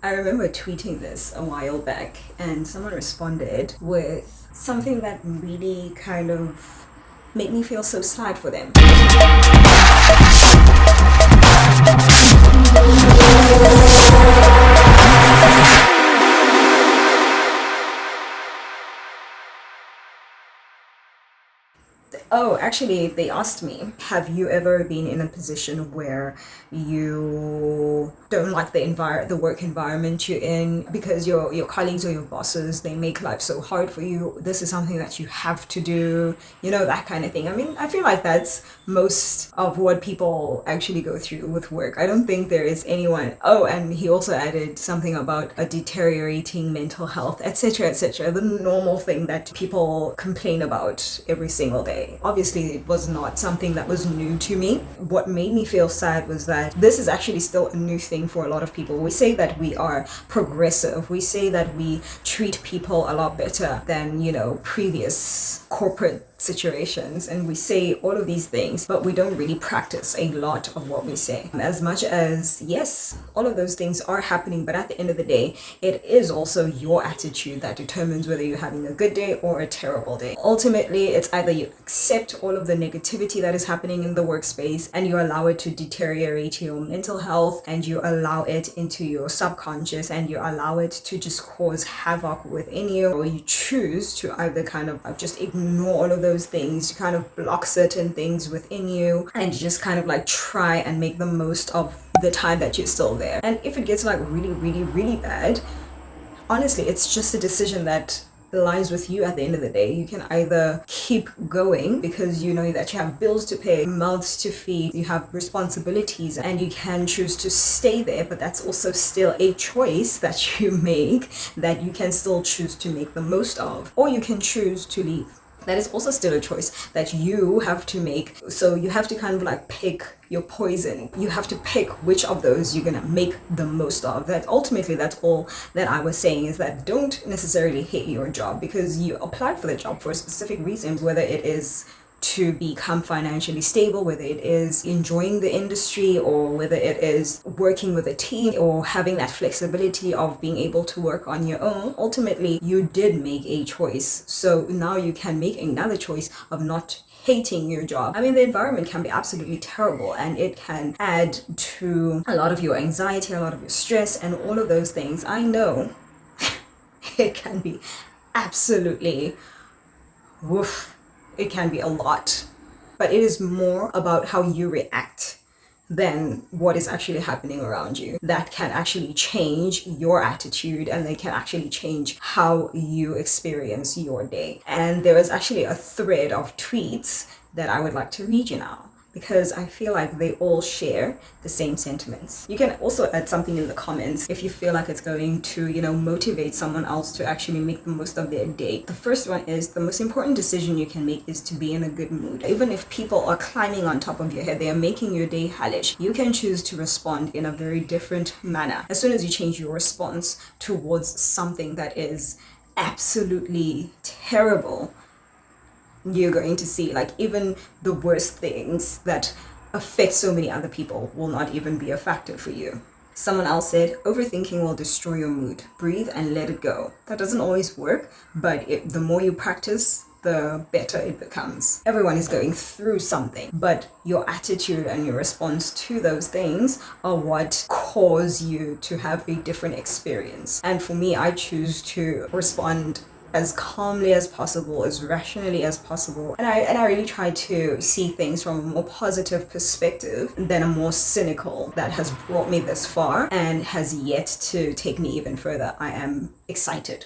I remember tweeting this a while back, and someone responded with something that really kind of made me feel so sad for them. Oh, actually, they asked me, have you ever been in a position where you don't like the work environment you're in because your colleagues or your bosses, they make life so hard for you. This is something that you have to do, that kind of thing. I mean, I feel like that's most of what people actually go through with work. I don't think there is anyone. Oh, and he also added something about a deteriorating mental health, etc., etc. The normal thing that people complain about every single day. Obviously, it was not something that was new to me. What made me feel sad was that this is actually still a new thing for a lot of people. We say that we are progressive. We say that we treat people a lot better than, previous corporate situations, and we say all of these things, but we don't really practice a lot of what we say. As much as, yes, all of those things are happening, but at the end of the day, it is also your attitude that determines whether you're having a good day or a terrible day. Ultimately, it's either you accept all of the negativity that is happening in the workspace and you allow it to deteriorate your mental health, and you allow it into your subconscious, and you allow it to just cause havoc within you, or you choose to either kind of just ignore all of those things, you kind of block certain things within you, and you just kind of try and make the most of the time that you're still there. And if it gets really, really, really bad, honestly, it's just a decision that lies with you at the end of the day. You can either keep going because you know that you have bills to pay, mouths to feed, you have responsibilities, and you can choose to stay there, but that's also still a choice that you make that you can still choose to make the most of, or you can choose to leave. That is also still a choice that you have to make. So you have to kind of pick your poison. You have to pick which of those you're gonna make the most of. That ultimately, that's all that I was saying, is that don't necessarily hate your job because you applied for the job for a specific reason, whether it is to become financially stable, whether it is enjoying the industry, or whether it is working with a team, or having that flexibility of being able to work on your own. Ultimately, you did make a choice. So now you can make another choice of not hating your job. I mean, the environment can be absolutely terrible, and it can add to a lot of your anxiety, a lot of your stress, and all of those things. I know it can be absolutely woof. It can be a lot, but it is more about how you react than what is actually happening around you. That can actually change your attitude, and they can actually change how you experience your day. And there is actually a thread of tweets that I would like to read you now, because I feel like they all share the same sentiments. You can also add something in the comments if you feel like it's going to, motivate someone else to actually make the most of their day. The first one is, the most important decision you can make is to be in a good mood. Even if people are climbing on top of your head, they are making your day hellish, you can choose to respond in a very different manner. As soon as you change your response towards something that is absolutely terrible, you're going to see even the worst things that affect so many other people will not even be a factor for you. Someone else said, overthinking will destroy your mood. Breathe and let it go. That doesn't always work, but the more you practice, the better it becomes. Everyone is going through something, but your attitude and your response to those things are what cause you to have a different experience. And for me, I choose to respond as calmly as possible, as rationally as possible. And I really try to see things from a more positive perspective than a more cynical that has brought me this far and has yet to take me even further. I am excited